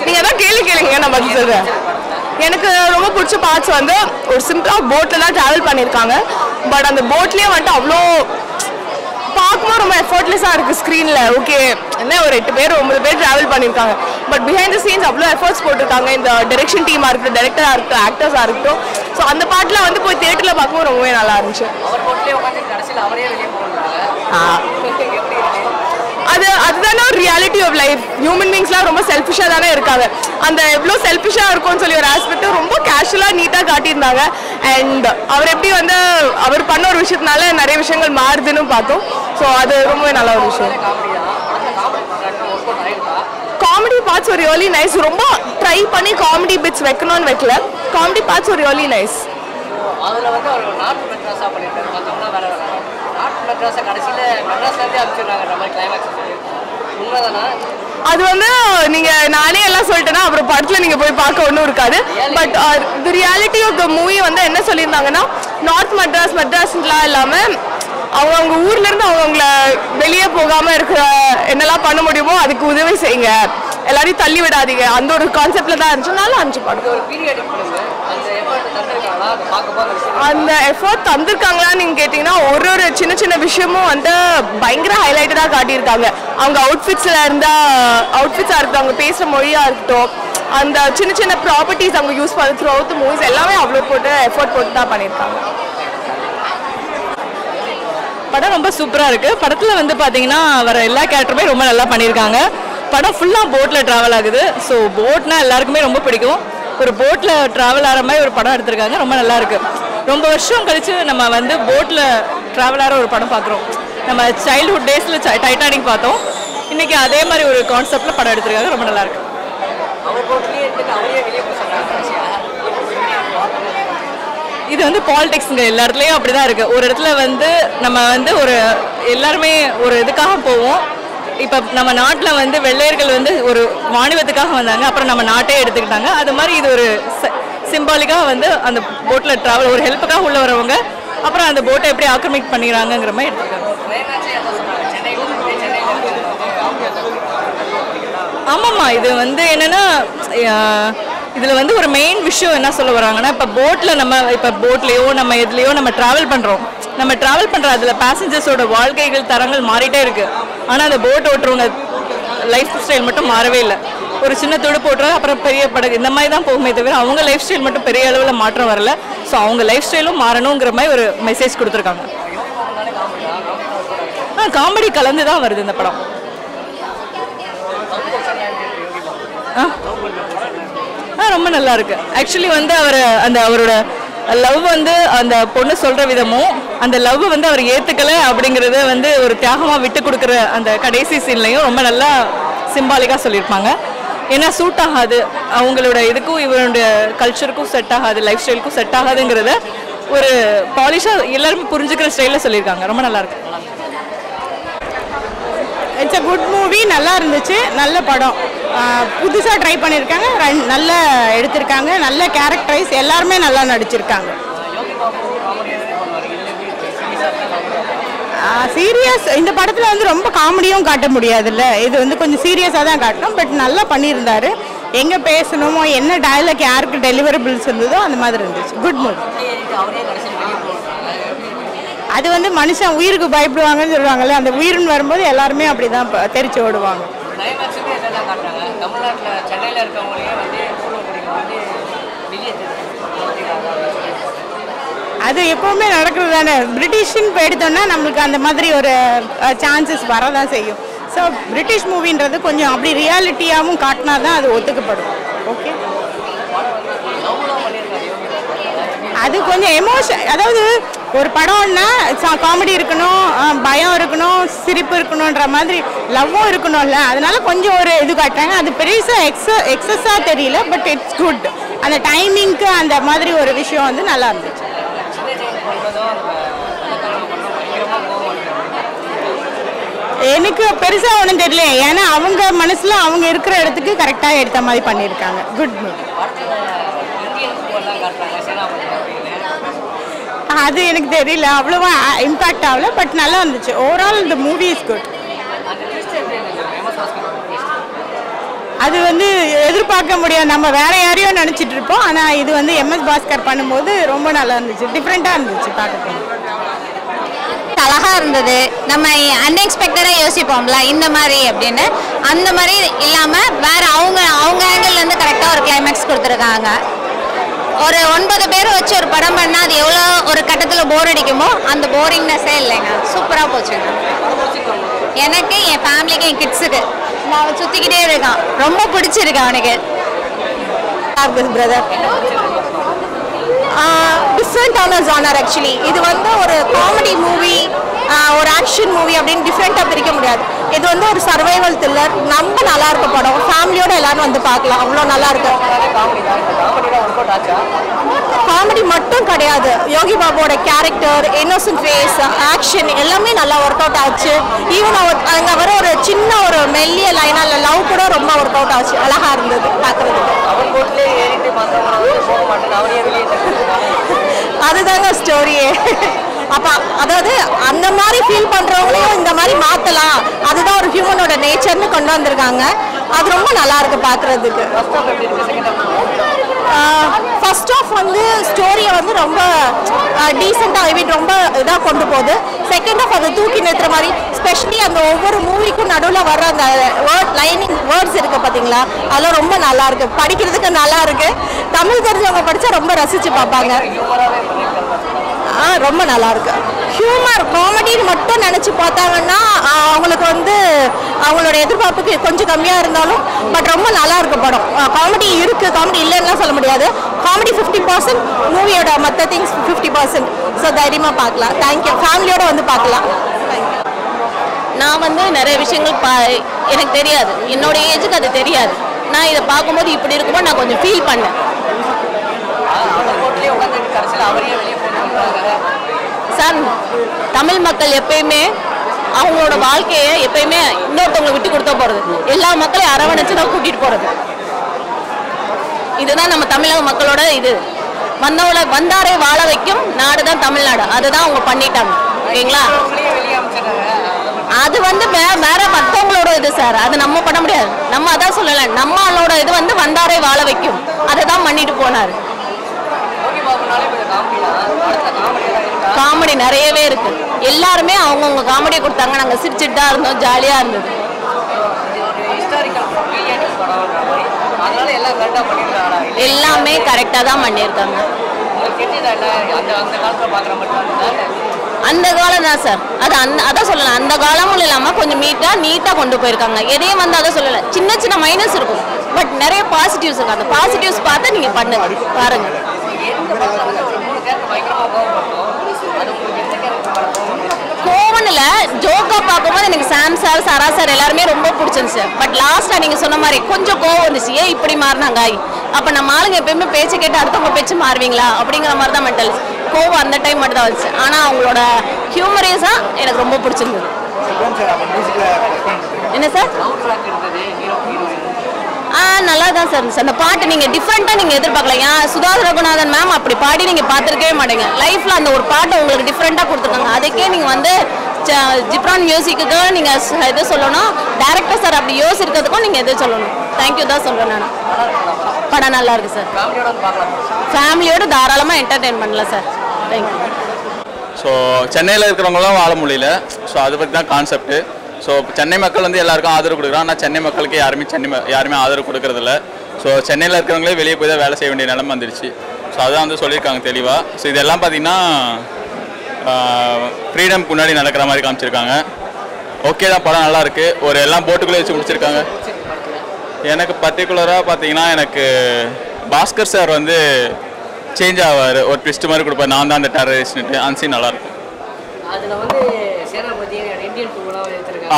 நீங்கள் தான் கேளுங்க நான் பதில் சொல்கிறேன். எனக்கு ரொம்ப பிடிச்ச பார்ட்ஸ் வந்து ஒரு சிம்பிளாக போட்டில் தான் ட்ராவல் பண்ணியிருக்காங்க. பட் அந்த போட்லேயே வந்துட்டு அவ்வளோ பார்க்கும்போது ரொம்ப எஃபர்ட்லெஸ்ஸாக இருக்குது ஸ்க்ரீனில். ஓகே என்ன ஒரு 8 பேர் 9 பேர் ட்ராவல் பண்ணியிருக்காங்க. பட் பிஹைண்ட் த சீன்ஸ் அவ்வளோ எஃபர்ட்ஸ் போட்டிருக்காங்க. இந்த டைரக்ஷன் டீமாக இருக்கட்டும், டைரக்டராக இருக்கட்டும், ஆக்டர்ஸாக இருக்கட்டும். ஸோ அந்த பாட்டில் வந்து போய் தியேட்டரில் பார்க்கும்போது ரொம்பவே நல்லா இருந்துச்சு. அதுதானே ஒரு ரியாலிட்டி ஆஃப் லைஃப். ஹியூமன் பீங்ஸ்லாம் ரொம்ப செல்ஃபிஷாக தானே இருக்காங்க. அந்த எவ்வளோ செல்ஃபிஷாக இருக்கும்னு சொல்லி ஒரு ஆஸ்பெக்ட் ரொம்ப கேஷுவலாக நீட்டாக காட்டியிருந்தாங்க. அண்ட் அவர் எப்படி வந்து அவர் பண்ண ஒரு விஷயத்தினால நிறைய விஷயங்கள் மாறுதுன்னு பார்த்தோம். ஸோ அது ரொம்பவே நல்ல ஒரு விஷயம். காமெடி பார்ட்ஸ் ஒரு ரியலி நைஸ். ரொம்ப ட்ரை பண்ணி காமெடி பிட்ஸ் வைக்கணும்னு வைக்கல. காமெடி பார்ட்ஸ் ஒரு ரியலி நைஸ். அது வந்து நீங்க நானே எல்லாம் சொல்லிட்டேன்னா அப்புறம் படத்துல நீங்க போய் பார்க்க ஒன்றும் இருக்காது. But the reality of the movie வந்து என்ன சொல்லியிருந்தாங்கன்னா, நார்த் மெட்ராஸ்லாம் இல்லாம அவங்க ஊர்ல இருந்து அவங்கள வெளியே போகாம இருக்கிற என்னெல்லாம் பண்ண முடியுமோ அதுக்கு உதவி செய்யுங்க, எல்லாரையும் தள்ளி விடாதீங்க, அந்த ஒரு கான்செப்ட்ல தான் இருந்துச்சு. நல்லா இருந்துச்சு படம். அந்த எஃபர்ட் தந்திருக்காங்களான்னு நீங்க கேட்டீங்கன்னா ஒரு சின்ன சின்ன விஷயமும் வந்து பயங்கர ஹைலைட்டடா காட்டியிருக்காங்க. அவங்க அவுட்ஃபிட்ஸா இருக்கட்டும், அவங்க பேசுற மொழியா இருக்கட்டும், அந்த சின்ன சின்ன ப்ராப்பர்ட்டிஸ் அவங்க யூஸ் பண்ண த்ரூ அவுட் மூவிஸ் எல்லாமே அவ்வளோ போட்டு எஃபர்ட் போட்டு தான் பண்ணியிருக்காங்க. படம் ரொம்ப சூப்பராக இருக்குது. படத்தில் வந்து பார்த்தீங்கன்னா வர எல்லா கேரக்டருமே ரொம்ப நல்லா பண்ணியிருக்காங்க. படம் ஃபுல்லாக போட்டில் ட்ராவல் ஆகுது. ஸோ போட்னால் எல்லாருக்குமே ரொம்ப பிடிக்கும். ஒரு போட்டில் ட்ராவல் ஆகிற மாதிரி ஒரு படம் எடுத்திருக்காங்க. ரொம்ப நல்லாயிருக்கு. ரொம்ப வருஷம் கழித்து நம்ம வந்து போட்டில் ட்ராவல் ஆகிற ஒரு படம் பார்க்குறோம். நம்ம சைல்ட்ஹுட் டேஸில் டைட்டானிக் பார்த்தோம். இன்றைக்கி அதே மாதிரி ஒரு கான்செப்டில் படம் எடுத்திருக்காங்க. ரொம்ப நல்லாயிருக்கு. இது வந்து பாலிடிக்ஸுங்க. எல்லா இடத்துலையும் அப்படி தான் இருக்குது. ஒரு இடத்துல வந்து நம்ம வந்து ஒரு எல்லாருமே ஒரு இதுக்காக போவோம். இப்போ நம்ம நாட்டில் வந்து வெள்ளையர்கள் வந்து ஒரு வாணிபத்துக்காக வந்தாங்க, அப்புறம் நம்ம நாட்டே எடுத்துக்கிட்டாங்க. அது மாதிரி இது ஒரு சிம்பாலிக்காக வந்து அந்த போட்டில் ட்ராவல் ஒரு ஹெல்ப்புக்காக உள்ள வரவங்க அப்புறம் அந்த போட்டை எப்படி ஆக்கிரமிக் பண்ணிக்கிறாங்கிற மாதிரி எடுத்துக்கிட்டாங்க. ஆமாம்மா, இது வந்து என்னென்னா இதில் வந்து ஒரு மெயின் விஷயம் என்ன சொல்ல வராங்கன்னா, இப்போ போட்டில் நம்ம இப்போ போட்லேயோ நம்ம எதுலேயோ நம்ம ட்ராவல் பண்ணுறோம். நம்ம ட்ராவல் பண்ணுற அதில் பேசஞ்சர்ஸோட வாழ்க்கைகள் தரங்கள் மாறிட்டே இருக்குது. ஆனால் அந்த போட் ஓட்டுறவங்க லைஃப் ஸ்டைல் மட்டும் மாறவே இல்லை. ஒரு சின்ன துடுப்பு ஓட்டுறாங்க, அப்புறம் பெரிய படகு, இந்த மாதிரி தான் போகுமே தவிர அவங்க லைஃப் ஸ்டைல் மட்டும் பெரிய அளவில் மாற்றம் வரல. ஸோ அவங்க லைஃப் ஸ்டைலும் மாறணுங்கிற மாதிரி ஒரு மெசேஜ் கொடுத்துருக்காங்க. காமெடி கலந்து தான் வருது இந்த படம். ரொம்ப நல்லா இருக்கு. ஆக்சுவலி வந்து அவரோட லவ் வந்து அந்த பொண்ணு சொல்ற விதமும் அந்த லவ் வந்து அவர் ஏத்துக்கல அப்படிங்கறத வந்து ஒரு தியாகமா விட்டு கொடுக்குற அந்த கடைசி சீன்லையும் ரொம்ப நல்லா சிம்பாலிக்கா சொல்லியிருப்பாங்க. ஏன்னா சூட் ஆகாது, அவங்களோட இதுக்கும் இவருடைய கல்ச்சருக்கும் செட் ஆகாது, லைஃப் ஸ்டைலுக்கும் செட் ஆகாதுங்கிறத ஒரு பாலிஷா எல்லாருமே புரிஞ்சுக்கிற ஸ்டைலில் சொல்லியிருக்காங்க. ரொம்ப நல்லா இருக்கு. It's a good movie. நல்லா இருந்துச்சு. நல்ல படம். புதுசாக ட்ரை பண்ணியிருக்காங்க. நல்லா எடுத்திருக்காங்க. நல்ல கேரக்டரைஸ், எல்லாருமே நல்லா நடிச்சிருக்காங்க. சீரியஸ் இந்த படத்தில் வந்து ரொம்ப காமெடியும் காட்ட முடியாதுல்ல. இது வந்து கொஞ்சம் சீரியஸாக தான் காட்டணும். பட் நல்லா பண்ணியிருந்தாரு. எங்கே பேசணுமோ என்ன டயலாக் யாருக்கு டெலிவரபிள்ஸ் இருந்ததோ அந்த மாதிரி இருந்துச்சு. Good movie. அது வந்து மனுஷன் உயிருக்கு பயப்படுவாங்கன்னு சொல்லுவாங்கல்ல, அந்த உயிர்னு வரும்போது எல்லாருமே அப்படி தான் தெரிச்சு ஓடுவாங்க. அது எப்போவுமே நடக்கிறது தானே. பிரிட்டிஷ்ன்னு போயிடுத்தோன்னா நம்மளுக்கு அந்த மாதிரி ஒரு சான்சஸ் வரதான் செய்யும். ஸோ பிரிட்டிஷ் மூவின்றது கொஞ்சம் அப்படி ரியாலிட்டியாகவும் காட்டினா தான் அது ஒத்துக்கப்படும். ஓகே, அது கொஞ்சம் எமோஷன். அதாவது ஒரு படம்னா காமெடி இருக்கணும், பயம் இருக்கணும், சிரிப்பு இருக்கணுன்ற மாதிரி லவ்வும் இருக்கணும்ல. அதனால கொஞ்சம் ஒரு இது காட்டுறாங்க. அது பெருசாக எக்ஸஸாக தெரியல. But it's good. அந்த டைமிங்க்கு அந்த மாதிரி ஒரு விஷயம் வந்து நல்லா இருந்துச்சு. எனக்கு பெருசாக ஒன்றும் தெரியல. ஏன்னா அவங்க மனசில் அவங்க இருக்கிற இடத்துக்கு கரெக்டாக எடுத்த மாதிரி பண்ணியிருக்காங்க. Good movie. அது எனக்கு தெரியல, அவ்வளோவா இம்பேக்ட் ஆகல. பட் நல்லா இருந்துச்சு. ஓவரால் இந்த மூவி இஸ் குட். அது வந்து எதிர்பார்க்க முடியாது. நம்ம வேற யாரையும் நினச்சிட்டு இருப்போம். ஆனால் இது வந்து MS பாஸ்கர் பண்ணும்போது ரொம்ப நல்லா இருந்துச்சு, டிஃப்ரெண்ட்டாக இருந்துச்சு பார்க்க. அழகா இருந்தது. நம்ம அன்எக்ஸ்பெக்டடா யோசிப்போம்ல இந்த மாதிரி அப்படின்னு, அந்த மாதிரி இல்லாம வேற அவங்க ஆங்கிள் இருந்து கரெக்டா ஒரு கிளைமேக்ஸ் கொடுத்துருக்காங்க. ஒரு 9 பேர் வச்சு ஒரு படம் பண்ணா அது எவ்வளோ ஒரு கட்டத்தில் போர் அடிக்குமோ அந்த போரிங்னஸே இல்லைங்க. சூப்பராக போச்சுங்க. எனக்கு, என் ஃபேமிலிக்கு, என் கிட்ஸுக்கு நான் சுற்றிக்கிட்டே இருக்கான். ரொம்ப பிடிச்சிருக்கு அவனுக்கு. பிரதர் டிஃப்ரெண்ட்டான ஜானர் ஆக்சுவலி. இது வந்து ஒரு காமெடி மூவி, ஒரு ஆக்ஷன் மூவி அப்படின்னு டிஃப்ரெண்ட்டாக பிரிக்க முடியாது. இது வந்து ஒரு சர்வைவல் த்ரில்லர். ரொம்ப நல்லா இருக்க படம். ஃபேமிலியோட எல்லாரும் வந்து பார்க்கலாம். அவ்வளோ நல்லா இருக்கு. காமெடி மட்டும் கிடையாது, யோகி பாபுவோட கேரக்டர், இன்னோசன்ட் ஃபேஸ், ஆக்ஷன் எல்லாமே நல்லா ஒர்க் அவுட் ஆச்சு. ஈவன் அங்கே வர ஒரு சின்ன ஒரு மெல்லிய லைனால லவ் கூட ரொம்ப ஒர்க் அவுட் ஆச்சு. அழகா இருந்தது பார்க்கறதுக்கு. அதுதாங்க ஸ்டோரியே. அப்போ அதாவது அந்த மாதிரி ஃபீல் பண்ணுறவங்களையும் இந்த மாதிரி மாற்றலாம், அதுதான் ஒரு ஹியூமனோட நேச்சர்னு கொண்டு வந்திருக்காங்க. அது ரொம்ப நல்லா இருக்கு பார்க்குறதுக்கு. ஃபர்ஸ்ட் ஆஃப் வந்து ஸ்டோரியை வந்து ரொம்ப டீசெண்டாக ஐ ரொம்ப இதாக கொண்டு போகுது. செகண்ட் ஆஃப் அதை தூக்கி நிறுத்துற மாதிரி, ஸ்பெஷலி அந்த ஒவ்வொரு மூவிக்கும் நடுவில் வர அந்த வேர்ட்ஸ் இருக்குது பார்த்தீங்களா, அதெல்லாம் ரொம்ப நல்லா இருக்கு. படிக்கிறதுக்கு நல்லா இருக்கு. தமிழ் தெரிஞ்சவங்க படித்தா ரொம்ப ரசித்து பார்ப்பாங்க. ரொம்ப நல்லா இருக்கு. ஹியூமர் காமெடின்னு மட்டும் நினச்சி பார்த்தாங்கன்னா அவங்களுக்கு வந்து அவங்களோட எதிர்பார்ப்புக்கு கொஞ்சம் கம்மியாக இருந்தாலும் பட் ரொம்ப நல்லா இருக்கு படம். காமெடி இருக்குது, காமெடி இல்லைன்னா சொல்ல முடியாது. காமெடி 50%, மூவியோட மற்ற திங்ஸ் 50%. ஸோ தைரியமாக பார்க்கலாம். தேங்க்யூ. ஃபேமிலியோட வந்து பார்க்கலாம். நான் வந்து நிறைய விஷயங்கள் எனக்கு தெரியாது, என்னோட ஏஜுக்கு அது தெரியாது. நான் இதை பார்க்கும்போது இப்படி இருக்கும்போது நான் கொஞ்சம் ஃபீல் பண்ணேன். சார், தமிழ் மக்கள் எப்பயுமே அவங்களோட வாழ்க்கையை எப்பயுமே இன்னொருத்தவங்களை விட்டு கொடுத்தா போகிறது, எல்லா மக்களையும் அரவணைச்சு தான் கூட்டிகிட்டு போகிறது. இதுதான் நம்ம தமிழக மக்களோட இது. வந்தாரை வாழ வைக்கும் நாடு தான் தமிழ்நாடு. அதுதான் அவங்க பண்ணிட்டாங்க. ஓகேங்களா? அது வந்து வேற மற்றவங்களோட இது சார், அது நம்ம பண்ண முடியாது. நம்ம அதான் சொல்லலை, நம்மளோட இது வந்து வந்தாரை வாழ வைக்கும், அதை தான் பண்ணிட்டு போனார். காமெடி நிறையவே இருக்கு. எல்லாருமே அவங்கவுங்க காமெடியை கொடுத்தாங்க. நாங்கள் சிரிச்சுட்டு தான் இருந்தோம், ஜாலியாக இருந்தது. எல்லாமே கரெக்டாக தான் பண்ணியிருக்காங்க. அந்த காலம் தான் சார், அது அதான் சொல்லலாம். அந்த காலமும் இல்லாமல் கொஞ்சம் நீட்டாக கொண்டு போயிருக்காங்க. எதையும் வந்து அதை சொல்லலை. சின்ன சின்ன மைனஸ் இருக்கும், பட் நிறைய பாசிட்டிவ்ஸ் இருக்கு. அந்த பாசிட்டிவ்ஸ் பார்த்து நீங்கள் பாருங்க. கோவனில் ஜோக்கா பார்க்கும்போது எனக்கு சாம் சார், சரா சார் எல்லாருமே ரொம்ப பிடிச்சிருந்துச்சு. பட் லாஸ்ட்டாக நீங்கள் சொன்ன மாதிரி கொஞ்சம் கோவம் வந்துச்சு. ஏன் இப்படி மாறினாங்க? அப்போ நம்ம ஆளுங்க எப்பயுமே பேச்சு கேட்டு அடுத்தவங்க பேச்சு மாறுவீங்களா அப்படிங்கிற மாதிரி தான் மென்டல் கோவம் அந்த டைம் மட்டும் தான் வந்துச்சு. ஆனால் அவங்களோட ஹியூமரேஸாக எனக்கு ரொம்ப பிடிச்சிருந்தது. என்ன சார்? நல்லா தான் சார் இருந்துச்சு. அந்த பாட்டு நீங்கள் டிஃப்ரெண்ட்டாக நீங்கள் எதிர்பார்க்கலாம். ஏன் சுதா ரகுநாதன் மேம் அப்படி பாடி நீங்கள் பார்த்துருக்கவே மாட்டீங்க லைஃப்பில். அந்த ஒரு பாட்டை உங்களுக்கு டிஃப்ரெண்ட்டாக கொடுத்துருக்காங்க. அதுக்கே நீங்கள் வந்து ஜிப்ரான் மியூசிக்கு நீங்கள் எது சொல்லணும், டேரக்டர் சார் அப்படி யோசிக்கிறதுக்கும் நீங்கள் எது சொல்லணும். தேங்க்யூ தான் சொல்கிறேன் நான். படம் நல்லா இருக்கு சார். ஃபேமிலியோடு தாராளமாக என்டர்டெயின் பண்ணலாம் சார். தேங்க்யூ. ஸோ சென்னையில் இருக்கிறவங்களாம் வாழ முடியல. ஸோ அதை பற்றி தான் கான்செப்ட்டு. ஸோ சென்னை மக்கள் வந்து எல்லாருக்கும் ஆதரவு கொடுக்குறாங்க. ஆனால் சென்னை மக்களுக்கு யாருமே ஆதரவு கொடுக்கறதில்ல. ஸோ சென்னையில் இருக்கிறவங்களே வெளியே போய் தான் வேலை செய்ய வேண்டிய நிலைமை வந்துருச்சு. ஸோ அதான் வந்து சொல்லியிருக்காங்க தெளிவாக. ஸோ இதெல்லாம் பார்த்திங்கன்னா ஃப்ரீடம்க்கு முன்னாடி நடக்கிற மாதிரி காமிச்சிருக்காங்க. ஓகே தான், படம் நல்லாயிருக்கு. ஒரு எல்லாம் போட்டுக்குள்ளே வச்சு முடிச்சிருக்காங்க. எனக்கு பர்டிகுலராக பார்த்தீங்கன்னா எனக்கு பாஸ்கர் சார் வந்து சேஞ்ச் ஆவார், ஒரு ட்விஸ்ட் மாதிரி கொடுப்பார். நான் தான் அந்த டெரரிஸ்ட்னுட்டு அந்த சீன் நல்லாயிருக்கும்.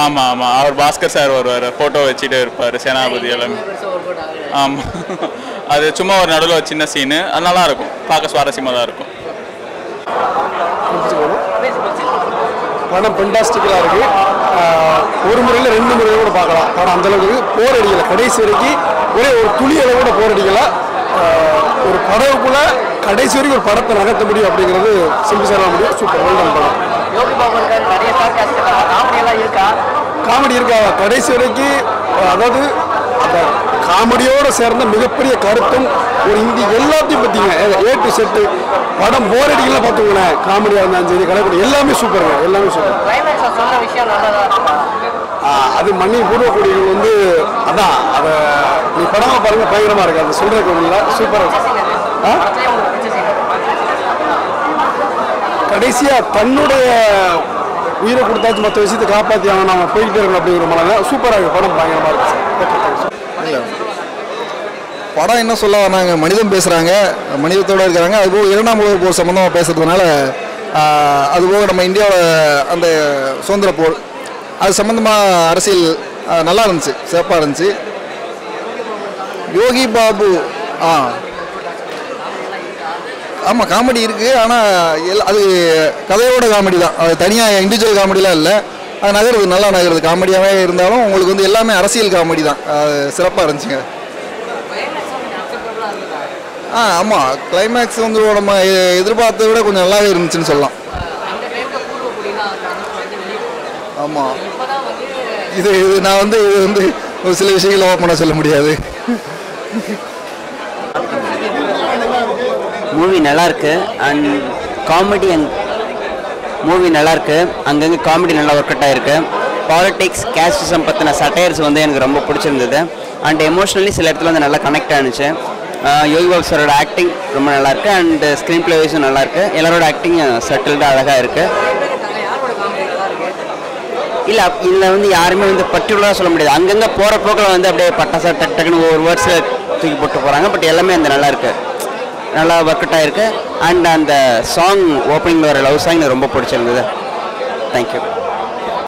ஆமாம் ஆமாம், அவர் பாஸ்கர் சார் வருவார், ஃபோட்டோ வச்சுட்டு இருப்பார் சேனாபதி எல்லாமே. ஆமாம், அது சும்மா ஒரு நடுவில் ஒரு சின்ன சீனு, அது நல்லாயிருக்கும், பார்க்க சுவாரஸ்யமாக தான் இருக்கும். படம் பெண்டாஸ்டிக்கலாக இருக்குது. ஒரு முறையில் 2 முறையில் கூட பார்க்கலாம். படம் அந்தளவுக்கு போர் அடிக்கலை. கடைசி வரைக்கும் ஒரே ஒரு துளியளவு கூட போர் அடிக்கலை. ஒரு படவுக்குள்ள கடைசி வரைக்கும் ஒரு படத்தை நகர்த்த முடியும் அப்படிங்கிறது சிம்பிளாக முடியும். சூப்பர் வெல்டன் படம். காமெடி இருக்கா கடைசி வரைக்கும். அதாவது அந்த காமெடியோடு சேர்ந்த மிகப்பெரிய கருத்தும் ஒரு இந்தி எல்லாத்தையும் பற்றிங்க A to Z படம் போர் அடிக்கலாம் பார்த்துக்கோங்களேன். காமெடியாக இருந்தாலும் சரி கலைப்படம் எல்லாமே சூப்பருங்க, எல்லாமே சூப்பர். அது மணி பூர்வக்குடிகள் வந்து அதான் அதை நீ படமாக பாருங்க பயங்கரமாக இருக்குது. அது சொல்கிறதுக்கு ஒன்றும் இல்லை, சூப்பராக. கடைசியாக தன்னுடைய உயிரை கொடுத்தாச்சு மற்ற விஷயத்தை காப்பாற்றி அவன் நம்ம போய்கிட்டே இருக்கணும் அப்படிங்கிற மாதிரி சூப்பராக இருக்குது. படம் பயங்கரமாக இருக்குது. படம் என்ன சொல்ல வராங்க, மனிதம் பேசுகிறாங்க, மனிதத்தோடு இருக்கிறாங்க. அதுபோக 2ஆம் உலகப் போர் சம்மந்தமாக பேசுகிறதுனால அதுபோக நம்ம இந்தியாவோட அந்த சுதந்திர போர் அது சம்மந்தமாக அரசியல் நல்லா இருந்துச்சு, சிறப்பாக இருந்துச்சு. யோகி பாபு ஆமாம் காமெடி இருக்குது. ஆனால் அது கதையோட காமெடி தான், அது தனியாக இண்டிவிஜுவல் காமெடிலாம் இல்லை. அது நகருது, நல்லா நகருது. காமெடியாகவே இருந்தாலும் உங்களுக்கு வந்து எல்லாமே அரசியல் காமெடி தான், சிறப்பாக இருந்துச்சுங்க. ஆமாம் கிளைமேக்ஸ் வந்து நம்ம எதிர்பார்த்ததை விட கொஞ்சம் நல்லாவே இருந்துச்சுன்னு சொல்லலாம். ஆமாம் இது நான் வந்து இது வந்து ஒரு சில விஷயங்களை ஓப்பனாக சொல்ல முடியாது. மூவி நல்லாயிருக்கு அண்ட் காமெடி அண்ட் மூவி நல்லாயிருக்கு. அங்கங்கே காமெடி நல்லா ஒர்க் அவுட் ஆகிருக்கு. பாலிடிக்ஸ் கேஸ்டிசம் பற்றின சட்டையர்ஸ் வந்து எனக்கு ரொம்ப பிடிச்சிருந்தது. அண்ட் எமோஷ்னலி சில இடத்துல வந்து நல்லா கனெக்ட் ஆனிச்சு. யோகி பாபு சாரோட ஆக்டிங் ரொம்ப நல்லாயிருக்கு அண்ட் ஸ்க்ரீன் ப்ளே வைஸும் நல்லாயிருக்கு. எல்லாரோட ஆக்டிங் செட்டில்டாக அழகாக இருக்குது. இல்லை இதில் வந்து யாருமே வந்து பர்டிகுலராக சொல்ல முடியாது. அங்கங்கே போகிற போக்கில் வந்து அப்படியே பட்டாசா டக்குன்னு ஒவ்வொரு வேர்ட்ஸில் தூக்கி போட்டு போகிறாங்க. பட் எல்லாமே அந்த நல்லாயிருக்கு, நல்லா ஒர்க் அவுட் ஆகிருக்கு. அண்ட் அந்த சாங் ஓப்பனிங்கில் வர லவ் சாங் ரொம்ப பிடிச்சிருந்தது. தேங்க்யூ.